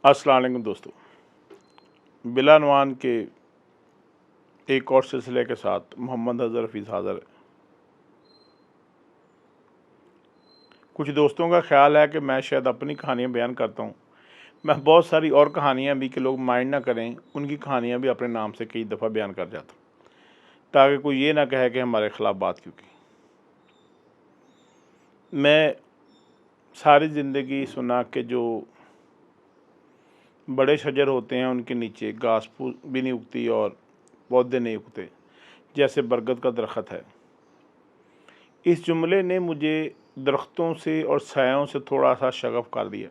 अस्सलाम वालेकुम दोस्तों। बिलानवान के एक और सिलसिले के साथ मोहम्मद अज़हर हफीज़ हाज़िर है। कुछ दोस्तों का ख्याल है कि मैं शायद अपनी कहानियाँ बयान करता हूँ। मैं बहुत सारी और कहानियाँ भी, कि लोग माइंड ना करें, उनकी कहानियाँ भी अपने नाम से कई दफ़ा बयान कर जाता हूँ, ताकि कोई ये ना कहे कि हमारे ख़िलाफ़ बात क्यों की। मैं सारी ज़िंदगी सुना कि जो बड़े शजर होते हैं उनके नीचे घास फूस भी नहीं उगती और पौधे नहीं उगते, जैसे बरगद का दरख्त है। इस जुमले ने मुझे दरख्तों से और सायों से थोड़ा सा शगफ़ कर दिया।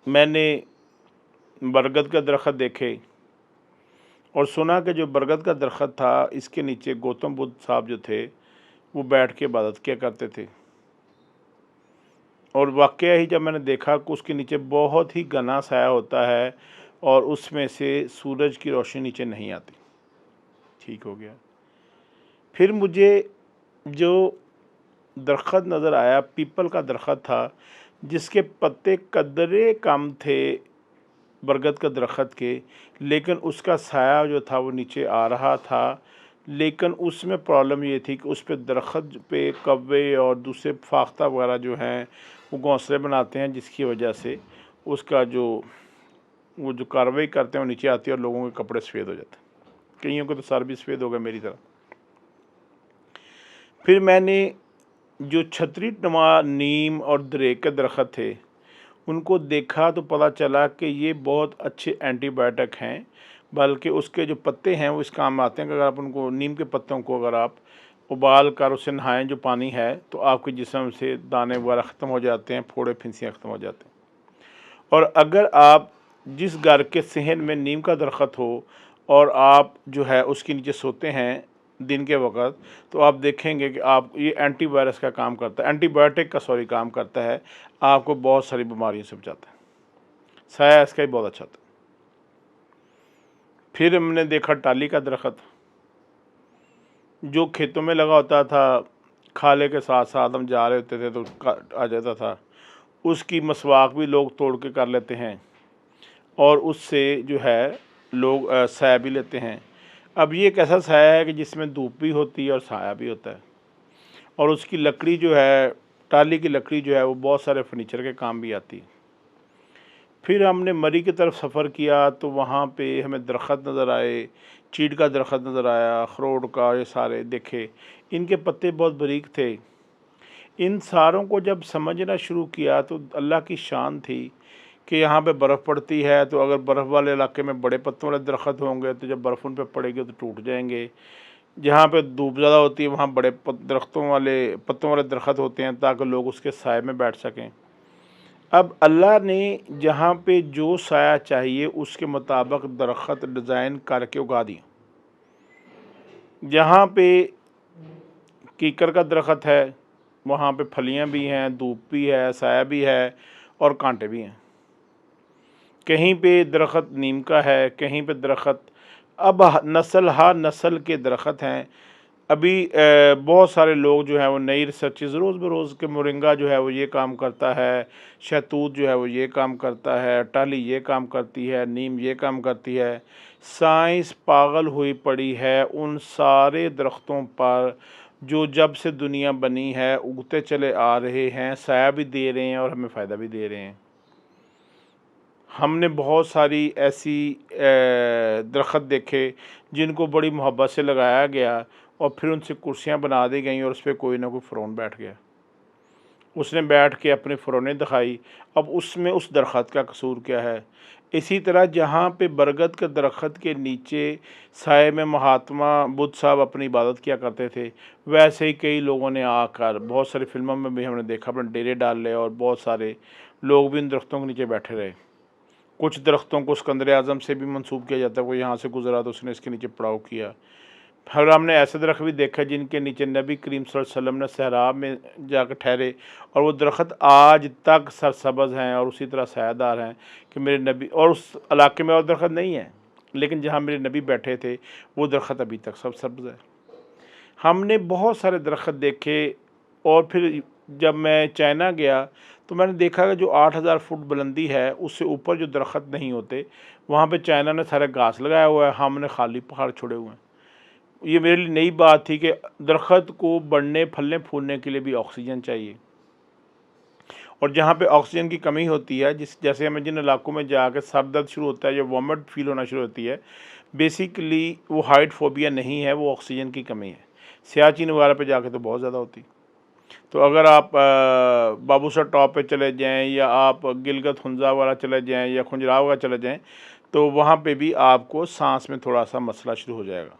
मैंने बरगद का दरख्त देखे और सुना कि जो बरगद का दरख्त था, इसके नीचे गौतम बुद्ध साहब जो थे वो बैठ के इबादत किया करते थे। और वाक़या ही जब मैंने देखा कि उसके नीचे बहुत ही घना साया होता है और उसमें से सूरज की रोशनी नीचे नहीं आती। ठीक हो गया। फिर मुझे जो दरख्त नज़र आया, पीपल का दरख्त था, जिसके पत्ते कदरे कम थे बरगद का दरख्त के, लेकिन उसका साया जो था वो नीचे आ रहा था। लेकिन उसमें प्रॉब्लम ये थी कि उस पे दरख्त पे कौवे और दूसरे फाख्ता वगैरह जो हैं वो घोंसले बनाते हैं, जिसकी वजह से उसका जो कार्रवाई करते हैं वो नीचे आती है और लोगों के कपड़े सफ़ेद हो जाते हैं। कईयों के तो सर भी सफ़ेद हो गए मेरी तरह। फिर मैंने जो छतरी नुमा नीम और दरेक के दरख्त थे उनको देखा तो पता चला कि ये बहुत अच्छे एंटीबायोटिक हैं, बल्कि उसके जो पत्ते हैं वो इस काम आते हैं कि अगर आप उनको, नीम के पत्तों को अगर आप उबाल कर उससे नहाएं, जो पानी है, तो आपके जिस्म से दाने वगैरह ख़त्म हो जाते हैं, फोड़े फिंसियाँ ख़त्म हो जाते हैं। और अगर आप जिस घर के सहन में नीम का दरख्त हो और आप जो है उसके नीचे सोते हैं दिन के वक्त, तो आप देखेंगे कि आप ये एंटीवायरस का काम करता है, एंटीबायोटिक का काम करता है, आपको बहुत सारी बीमारियों से बचाता है। साया इसका ही बहुत अच्छा था। फिर हमने देखा टाली का दरख्त, जो खेतों में लगा होता था, खाले के साथ साथ हम जा रहे होते थे तो आ जाता था। उसकी मसवाक भी लोग तोड़ के कर लेते हैं और उससे जो है लोग साया भी लेते हैं। अब ये एक ऐसा साया है कि जिसमें धूप भी होती है और साया भी होता है। और उसकी लकड़ी जो है, टाली की लकड़ी जो है, वो बहुत सारे फर्नीचर के काम भी आती है। फिर हमने मरी की तरफ सफ़र किया तो वहाँ पे हमें दरख्त नज़र आए, चीड़ का दरख्त नज़र आया, अखरोट का, ये सारे देखे। इनके पत्ते बहुत बारीक थे। इन सारों को जब समझना शुरू किया तो अल्लाह की शान थी कि यहाँ पे बर्फ़ पड़ती है, तो अगर बर्फ़ वाले इलाके में बड़े पत्तों वाले दरख्त होंगे तो जब बर्फ़ उन पर पड़ेगी तो टूट जाएंगे। जहाँ पे धूप ज़्यादा होती है वहाँ बड़े पत्तों वाले दरख्त होते हैं, ताकि लोग उसके साए में बैठ सकें। अब अल्लाह ने जहाँ पे जो साया चाहिए उसके मुताबिक दरख्त डिज़ाइन करके उगा दिए। जहाँ पे कीकर का दरख्त है वहाँ पे फलियाँ भी हैं, धूप भी है, साया भी है और कांटे भी हैं। कहीं पे दरख्त नीम का है, कहीं पे दरख्त, अब नस्ल के दरख्त हैं। अभी बहुत सारे लोग जो हैं वो नई रिसर्चेज़ रोज़ बरोज़ के, मोरिंगा जो है वो ये काम करता है, शहतूत जो है वो ये काम करता है, टाली ये काम करती है, नीम ये काम करती है। साइंस पागल हुई पड़ी है उन सारे दरख्तों पर जो जब से दुनिया बनी है उगते चले आ रहे हैं, साया भी दे रहे हैं और हमें फ़ायदा भी दे रहे हैं। हमने बहुत सारी ऐसी दरख्त देखे जिनको बड़ी मोहब्बत से लगाया गया और फिर उनसे कुर्सियाँ बना दी गई और उस पर कोई ना कोई फ़िरौन बैठ गया। उसने बैठ के अपनी फ़िरौनें दिखाई। अब उसमें उस दरख्त का कसूर क्या है? इसी तरह जहाँ पे बरगद के दरख्त के नीचे साए में महात्मा बुद्ध साहब अपनी इबादत किया करते थे, वैसे ही कई लोगों ने आकर, बहुत सारी फ़िल्मों में भी हमने देखा, अपने डेरे डाल लिए और बहुत सारे लोग भी इन दरख्तों के नीचे बैठे रहे। कुछ दरख्तों को सिकंदर आज़म से भी मंसूब किया जाता है, कोई यहाँ से गुजरा तो उसने इसके नीचे पड़ाव किया। फिर हमने ऐसे दरख्त भी देखा जिनके नीचे नबी करीम सल्लल्लाहु अलैहि वसल्लम ने सहरा में जाकर ठहरे और वो दरख्त आज तक सरसब्ज़ हैं और उसी तरह सायादार हैं कि मेरे नबी, और उस इलाके में और दरख्त नहीं है, लेकिन जहाँ मेरे नबी बैठे थे वो दरख्त अभी तक सब सब्ज़ है। हमने बहुत सारे दरख्त देखे और फिर जब मैं चाइना गया तो मैंने देखा कि जो 8000 फुट बुलंदी है उससे ऊपर जो दरख्त नहीं होते, वहाँ पे चाइना ने सारा घास लगाया हुआ है, हमने खाली पहाड़ छोड़े हुए हैं। ये मेरे लिए नई बात थी कि दरख्त को बढ़ने फलने फूलने के लिए भी ऑक्सीजन चाहिए, और जहाँ पे ऑक्सीजन की कमी होती है, जैसे हमें जिन इलाकों में जाकर सर दर्द शुरू होता है या वॉमिट फील होना शुरू होती है, बेसिकली वो हाइट फोबिया नहीं है, वो ऑक्सीजन की कमी है। सियाचिन वगैरह पे जाके तो बहुत ज़्यादा होती। तो अगर आप बाबूसर टॉप पे चले जाएं या आप गिलगित हुंजा वाला चले जाएं या खुंजराव वगैरह चले जाएं, तो वहाँ पे भी आपको सांस में थोड़ा सा मसला शुरू हो जाएगा।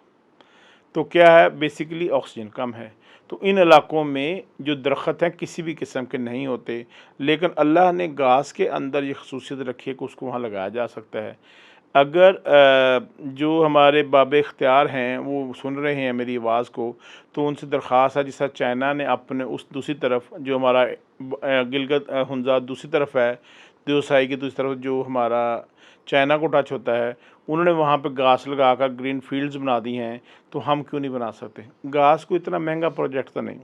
तो क्या है, बेसिकली ऑक्सीजन कम है। तो इन इलाकों में जो दरख्त हैं किसी भी किस्म के नहीं होते, लेकिन अल्लाह ने घास के अंदर ये खसूसियत रखी है कि उसको वहाँ लगाया जा सकता है। अगर जो हमारे बाब इख्तियार हैं वो सुन रहे हैं मेरी आवाज़ को, तो उनसे दरख्वास्त है, जिस चाइना ने अपने उस दूसरी तरफ जो हमारा गिलगित हुंजा दूसरी तरफ है, दोसाई की दूसरी तरफ जो हमारा चाइना को टच होता है, उन्होंने वहाँ पे घास लगा कर ग्रीन फील्ड्स बना दी हैं, तो हम क्यों नहीं बना सकते। घास को इतना महंगा प्रोजेक्ट तो नहीं।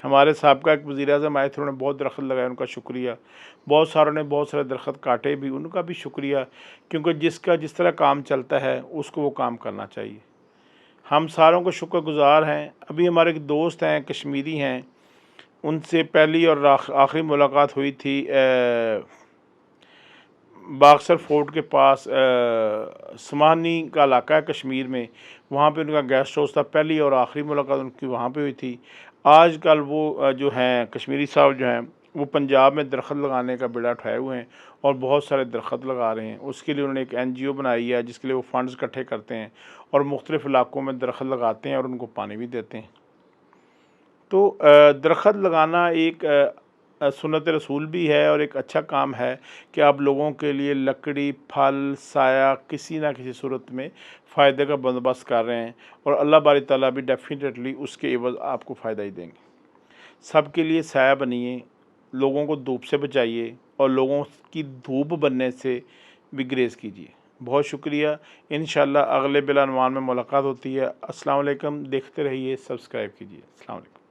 हमारे साहबका एक वज़ीर-ए-आज़म आए थे, उन्होंने बहुत दरख्त लगाए, उनका शुक्रिया। बहुत सारों ने बहुत सारे दरख्त काटे भी, उनका भी शुक्रिया, क्योंकि जिसका जिस तरह काम चलता है उसको वो काम करना चाहिए। हम सारों को शुक्रगुज़ार हैं। अभी हमारे एक दोस्त हैं, कश्मीरी हैं, उनसे पहली और आखिरी मुलाकात हुई थी बाक्सर फोर्ट के पास, समानी का इलाका है कश्मीर में, वहाँ पे उनका गेस्ट हाउस था। पहली और आखिरी मुलाकात उनकी वहाँ पे हुई थी। आजकल वो जो हैं कश्मीरी साहब जो हैं, वो पंजाब में दरख्त लगाने का बीड़ा उठाए हुए हैं और बहुत सारे दरख्त लगा रहे हैं। उसके लिए उन्होंने एक NGO बनाई है, जिसके लिए वो फ़ंड्स इकट्ठे करते हैं और मुख्तलिफ़ इलाकों में दरख्त लगाते हैं और उनको पानी भी देते हैं। तो दरख्त लगाना एक सुन्नत रसूल भी है और एक अच्छा काम है कि आप लोगों के लिए लकड़ी, फल, साया किसी ना किसी सूरत में फ़ायदे का बंदोबस्त कर रहे हैं, और अल्लाह बारी ताला भी डेफिनेटली उसके एवज़ आपको फ़ायदा ही देंगे। सबके लिए साया बनिए, लोगों को धूप से बचाइए और लोगों की धूप बनने से भी ग्रेज़ कीजिए। बहुत शुक्रिया। इंशाअल्लाह अगले बिल अनवान में मुलाकात होती है। अस्सलाम वालेकुम। देखते रहिए, सब्सक्राइब कीजिए। अस्सलाम वालेकुम।